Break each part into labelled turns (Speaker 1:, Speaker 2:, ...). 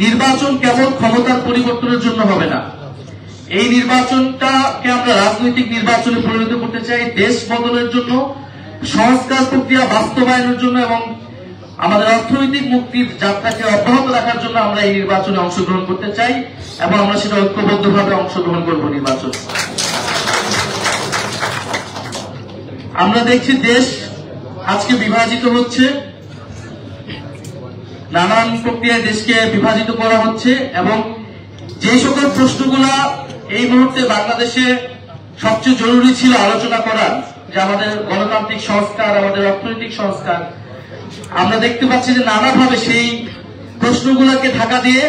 Speaker 1: নির্বাচন কেবল ক্ষমতার পরিবর্তনের জন্য হবে না। এই নির্বাচনটাকে আমরা রাজনৈতিক নির্বাচনে পরিণত করতে চাই দেশ বদলের জন্য, সংস্কার প্রক্রিয়া বাস্তবায়নের জন্য এবং আমাদের অর্থনৈতিক মুক্তির যাত্রাকে অব্যাহত রাখার জন্য আমরা এই নির্বাচনে অংশগ্রহণ করতে চাই এবং আমরা সেটা ঐক্যবদ্ধভাবে অংশগ্রহণ করব নির্বাচন। আমরা দেখছি দেশ আজকে বিভাজিত হচ্ছে, নানান প্রক্রিয়ায় দেশকে বিভাজিত করা হচ্ছে এবং যে সকল প্রশ্নগুলা এই মুহূর্তে বাংলাদেশে সবচেয়ে জরুরি ছিল আলোচনা করার, যে আমাদের গণতান্ত্রিক সংস্কার, আমাদের অর্থনৈতিক সংস্কার, আমরা দেখতে পাচ্ছি যে নানাভাবে সেই প্রশ্নগুলোকে ঢাকা দিয়ে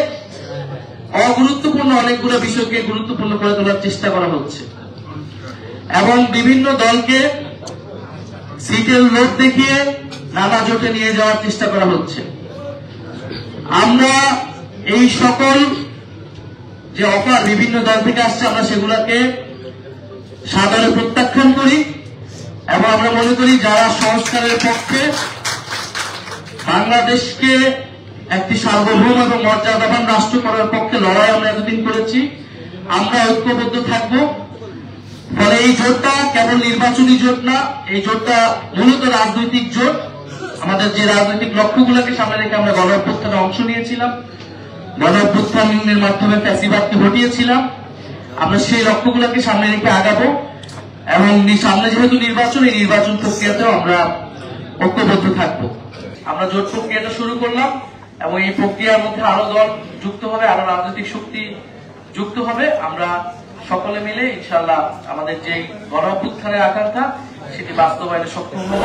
Speaker 1: অগুরুত্বপূর্ণ অনেকগুলো বিষয়কে গুরুত্বপূর্ণ করে তোলার চেষ্টা করা হচ্ছে এবং বিভিন্ন দলকে সিটের লোভ দেখিয়ে নানা জোটে নিয়ে যাওয়ার চেষ্টা করা হচ্ছে। আমরা এই সকল যে অফার বিভিন্ন দল থেকে আসছে আমরা সেগুলোকে সাদরে প্রত্যাখ্যান করি এবং আমরা মনে করি যারা সংস্কারের পক্ষে, বাংলাদেশকে একটি সার্বভৌম এবং মর্যাদাবান রাষ্ট্র করার পক্ষে লড়াই আমরা এতদিন করেছি, আমরা ঐক্যবদ্ধ থাকব। ফলে এই জোটটা কেবল নির্বাচনী জোট না, এই জোটটা মূলত রাজনৈতিক জোট। আমাদের যে রাজনৈতিক লক্ষ্যগুলোকে সামনে রেখে আমরা গণ অভ্যুত্থানে অংশ নিয়েছিলাম, গণ অভ্যুত্থানের মাধ্যমে ফ্যাসিবাদকে হটিয়েছিলাম, আমরা সেই লক্ষ্যগুলোকে সামনে রেখে আগাবো এবং সামনে যেহেতু নির্বাচন, এই নির্বাচন প্রক্রিয়াতেও আমরা ঐক্যবদ্ধ থাকবো। আমরা জোট প্রক্রিয়াটা শুরু করলাম এবং এই প্রক্রিয়ার মধ্যে আরো দল যুক্ত হবে, আরো রাজনৈতিক শক্তি যুক্ত হবে। আমরা সকলে মিলে ইনশাআল্লাহ আমাদের যে গণ অভ্যুত্থানের আকাঙ্ক্ষা সেটি বাস্তবায়নে সক্ষম হব।